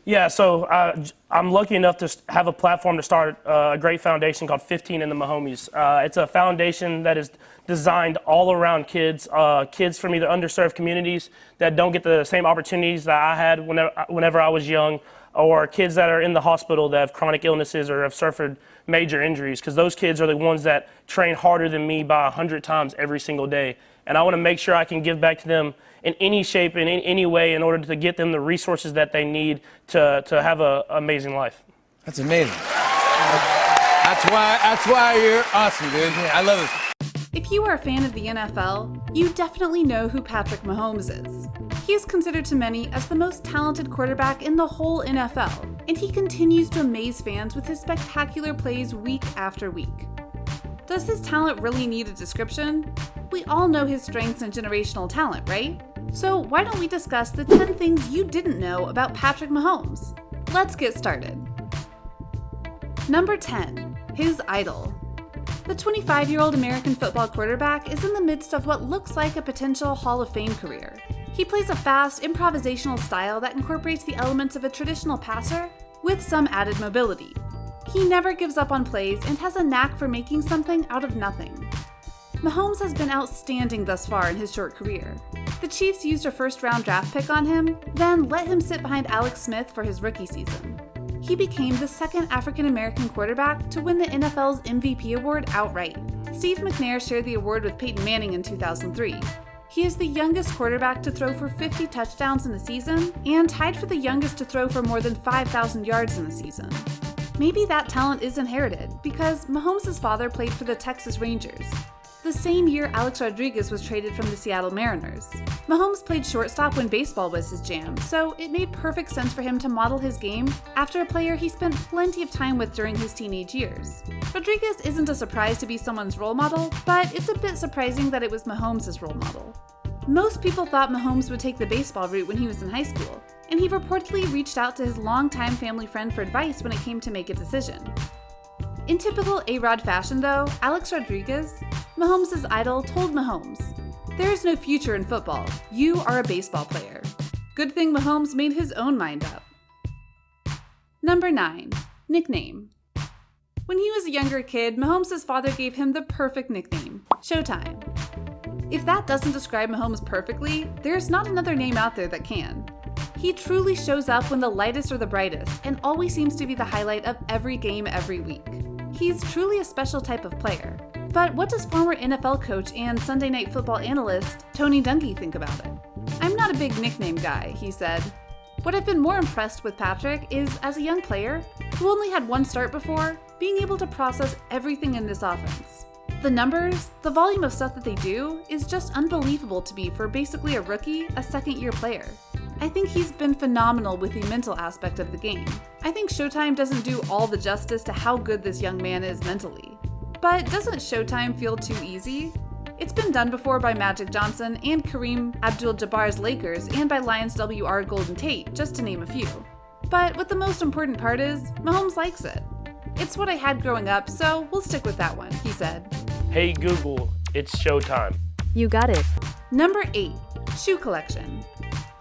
Yeah, so I'm lucky enough to have a platform to start a great foundation called 15 in the Mahomies. It's a foundation that is designed all around kids, kids from either underserved communities that don't get the same opportunities that I had whenever I was young, or kids that are in the hospital that have chronic illnesses or have suffered major injuries, because those kids are the ones that train harder than me by 100 times every single day. And I want to make sure I can give back to them in any shape, in any way, in order to get them the resources that they need to have an amazing life. That's amazing. That's why you're awesome, dude. I love this. If you are a fan of the NFL, you definitely know who Patrick Mahomes is. He is considered to many as the most talented quarterback in the whole NFL, and he continues to amaze fans with his spectacular plays week after week. Does his talent really need a description? We all know his strengths and generational talent, right? So why don't we discuss the 10 things you didn't know about Patrick Mahomes? Let's get started. Number 10, his idol. The 25-year-old American football quarterback is in the midst of what looks like a potential Hall of Fame career. He plays a fast, improvisational style that incorporates the elements of a traditional passer with some added mobility. He never gives up on plays and has a knack for making something out of nothing. Mahomes has been outstanding thus far in his short career. The Chiefs used a first-round draft pick on him, then let him sit behind Alex Smith for his rookie season. He became the second African-American quarterback to win the NFL's MVP award outright. Steve McNair shared the award with Peyton Manning in 2003. He is the youngest quarterback to throw for 50 touchdowns in a season and tied for the youngest to throw for more than 5,000 yards in a season. Maybe that talent is inherited because Mahomes' father played for the Texas Rangers, the same year Alex Rodriguez was traded from the Seattle Mariners. Mahomes played shortstop when baseball was his jam, so it made perfect sense for him to model his game after a player he spent plenty of time with during his teenage years. Rodriguez isn't a surprise to be someone's role model, but it's a bit surprising that it was Mahomes' role model. Most people thought Mahomes would take the baseball route when he was in high school, and he reportedly reached out to his longtime family friend for advice when it came to make a decision. In typical A-Rod fashion though, Alex Rodriguez, Mahomes' idol, told Mahomes, "There is no future in football. You are a baseball player." Good thing Mahomes made his own mind up. Number 9, nickname. When he was a younger kid, Mahomes' father gave him the perfect nickname, Showtime. If that doesn't describe Mahomes perfectly, there's not another name out there that can. He truly shows up when the lightest or the brightest, and always seems to be the highlight of every game every week. He's truly a special type of player. But what does former NFL coach and Sunday Night Football analyst Tony Dungy think about it? "I'm not a big nickname guy," he said. "What I've been more impressed with Patrick is, as a young player, who only had one start before, being able to process everything in this offense. The numbers, the volume of stuff that they do, is just unbelievable to me for basically a rookie, a second-year player. I think he's been phenomenal with the mental aspect of the game. I think Showtime doesn't do all the justice to how good this young man is mentally. But doesn't Showtime feel too easy? It's been done before by Magic Johnson and Kareem Abdul-Jabbar's Lakers and by Lions WR Golden Tate, just to name a few. But what the most important part is, Mahomes likes it. It's what I had growing up, so we'll stick with that one," he said. Hey Google, it's showtime. You got it. Number 8, shoe collection.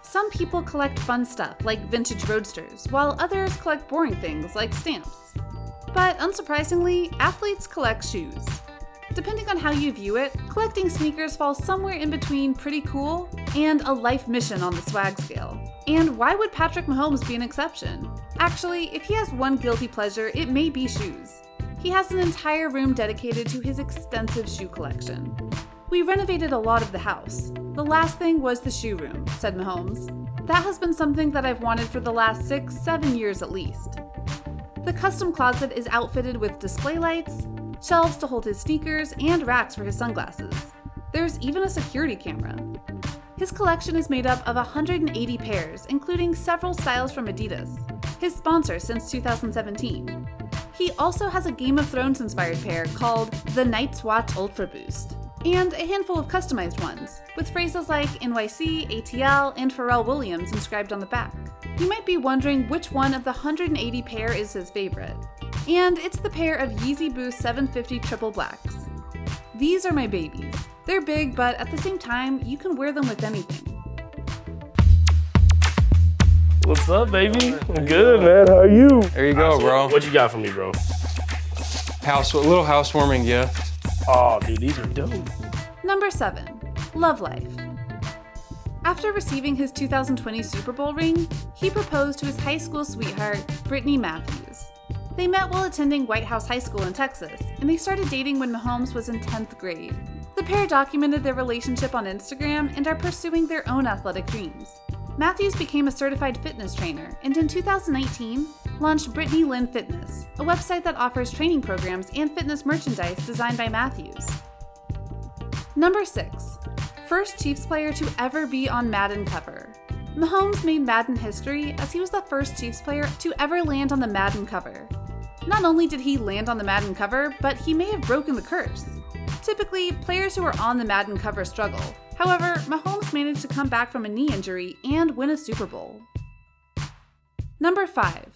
Some people collect fun stuff like vintage roadsters, while others collect boring things like stamps. But unsurprisingly, athletes collect shoes. Depending on how you view it, collecting sneakers falls somewhere in between pretty cool and a life mission on the swag scale. And why would Patrick Mahomes be an exception? Actually, if he has one guilty pleasure, it may be shoes. He has an entire room dedicated to his extensive shoe collection. "We renovated a lot of the house. The last thing was the shoe room," said Mahomes. "That has been something that I've wanted for the last 6-7 years at least." The custom closet is outfitted with display lights, shelves to hold his sneakers, and racks for his sunglasses. There's even a security camera. His collection is made up of 180 pairs, including several styles from Adidas, his sponsor since 2017. He also has a Game of Thrones-inspired pair called the Night's Watch Ultra Boost, and a handful of customized ones, with phrases like NYC, ATL, and Pharrell Williams inscribed on the back. You might be wondering which one of the 180 pair is his favorite, and it's the pair of Yeezy Boost 750 Triple Blacks. These are my babies. They're big, but at the same time, you can wear them with anything. What's up, baby? I'm good, man. How are you? There you go, bro. What you got for me, bro? A little housewarming gift. Oh, dude, these are dope. Number 7. Love Life. After receiving his 2020 Super Bowl ring, he proposed to his high school sweetheart, Brittany Matthews. They met while attending White House High School in Texas, and they started dating when Mahomes was in 10th grade. The pair documented their relationship on Instagram and are pursuing their own athletic dreams. Matthews became a certified fitness trainer, and in 2019, launched Brittany Lynn Fitness, a website that offers training programs and fitness merchandise designed by Matthews. Number 6. First Chiefs player to ever be on Madden cover. Mahomes made Madden history as he was the first Chiefs player to ever land on the Madden cover. Not only did he land on the Madden cover, but he may have broken the curse. Typically, players who are on the Madden cover struggle. However, Mahomes managed to come back from a knee injury and win a Super Bowl. Number 5.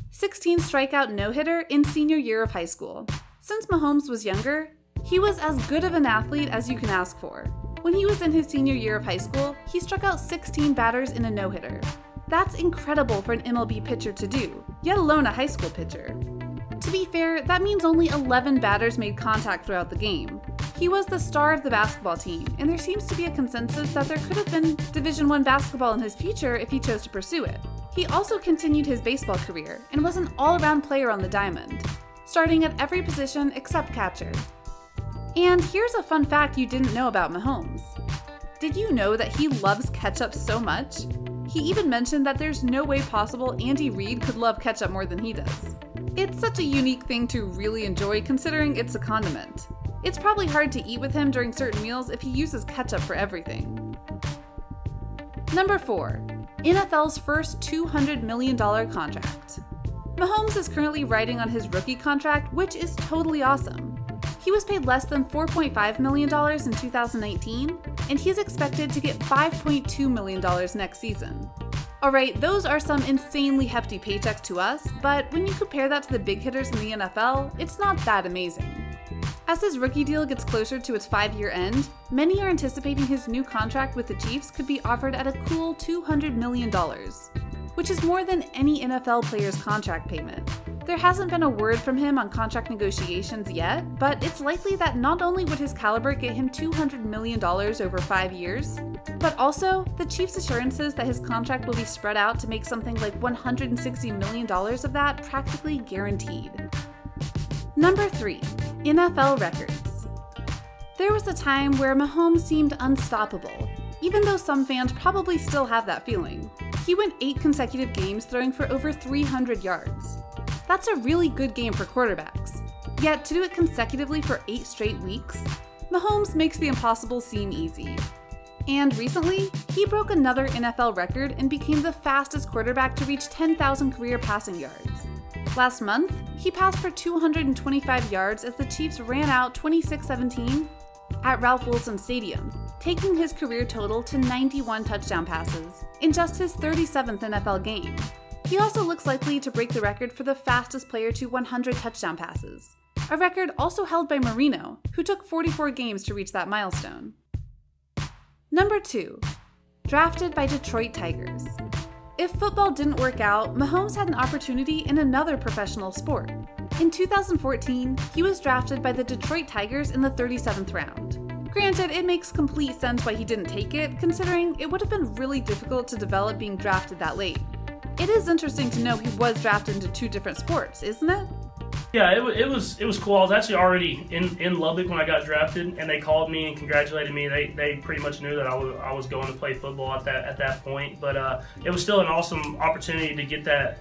16 strikeout no-hitter in senior year of high school. Since Mahomes was younger, he was as good of an athlete as you can ask for. When he was in his senior year of high school, he struck out 16 batters in a no-hitter. That's incredible for an MLB pitcher to do, yet alone a high school pitcher. To be fair, that means only 11 batters made contact throughout the game. He was the star of the basketball team, and there seems to be a consensus that there could have been Division I basketball in his future if he chose to pursue it. He also continued his baseball career and was an all-around player on the diamond, starting at every position except catcher. And here's a fun fact you didn't know about Mahomes. Did you know that he loves ketchup so much? He even mentioned that there's no way possible Andy Reid could love ketchup more than he does. It's such a unique thing to really enjoy considering it's a condiment. It's probably hard to eat with him during certain meals if he uses ketchup for everything. Number 4. NFL's first $200 million contract. Mahomes is currently riding on his rookie contract, which is totally awesome. He was paid less than $4.5 million in 2019, and he is expected to get $5.2 million next season. Alright, those are some insanely hefty paychecks to us, but when you compare that to the big hitters in the NFL, it's not that amazing. As his rookie deal gets closer to its 5-year end, many are anticipating his new contract with the Chiefs could be offered at a cool $200 million, which is more than any NFL player's contract payment. There hasn't been a word from him on contract negotiations yet, but it's likely that not only would his caliber get him $200 million over 5 years, but also the Chiefs' assurances that his contract will be spread out to make something like $160 million of that practically guaranteed. Number 3. NFL records. There was a time where Mahomes seemed unstoppable, even though some fans probably still have that feeling. He went 8 consecutive games throwing for over 300 yards. That's a really good game for quarterbacks. Yet to do it consecutively for 8 straight weeks, Mahomes makes the impossible seem easy. And recently, he broke another NFL record and became the fastest quarterback to reach 10,000 career passing yards. Last month, he passed for 225 yards as the Chiefs ran out 26-17 at Ralph Wilson Stadium, taking his career total to 91 touchdown passes in just his 37th NFL game. He also looks likely to break the record for the fastest player to 100 touchdown passes, a record also held by Marino, who took 44 games to reach that milestone. Number 2. Drafted by Detroit Tigers. If football didn't work out, Mahomes had an opportunity in another professional sport. In 2014, he was drafted by the Detroit Tigers in the 37th round. Granted, it makes complete sense why he didn't take it, considering it would have been really difficult to develop being drafted that late. It is interesting to know he was drafted into 2 different sports, isn't it? Yeah, it was cool. I was actually already in Lubbock when I got drafted, and they called me and congratulated me. They pretty much knew that I was going to play football at that point. But it was still an awesome opportunity to get that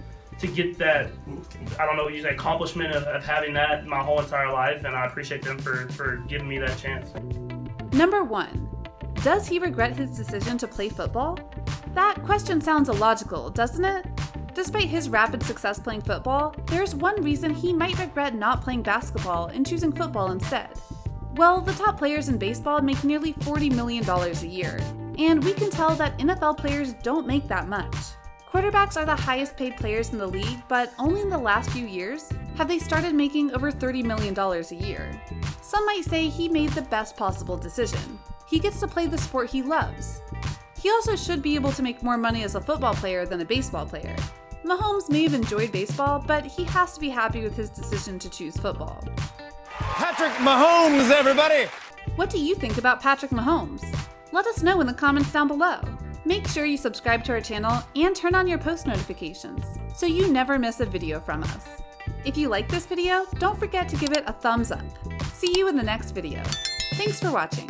I don't know, use the accomplishment of having that my whole entire life, and I appreciate them for giving me that chance. Number 1. Does he regret his decision to play football? That question sounds illogical, doesn't it? Despite his rapid success playing football, there's one reason he might regret not playing basketball and choosing football instead. Well, the top players in baseball make nearly $40 million a year, and we can tell that NFL players don't make that much. Quarterbacks are the highest paid players in the league, but only in the last few years have they started making over $30 million a year. Some might say he made the best possible decision. He gets to play the sport he loves. He also should be able to make more money as a football player than a baseball player. Mahomes may have enjoyed baseball, but he has to be happy with his decision to choose football. Patrick Mahomes, everybody! What do you think about Patrick Mahomes? Let us know in the comments down below. Make sure you subscribe to our channel and turn on your post notifications so you never miss a video from us. If you like this video, don't forget to give it a thumbs up. See you in the next video. Thanks for watching.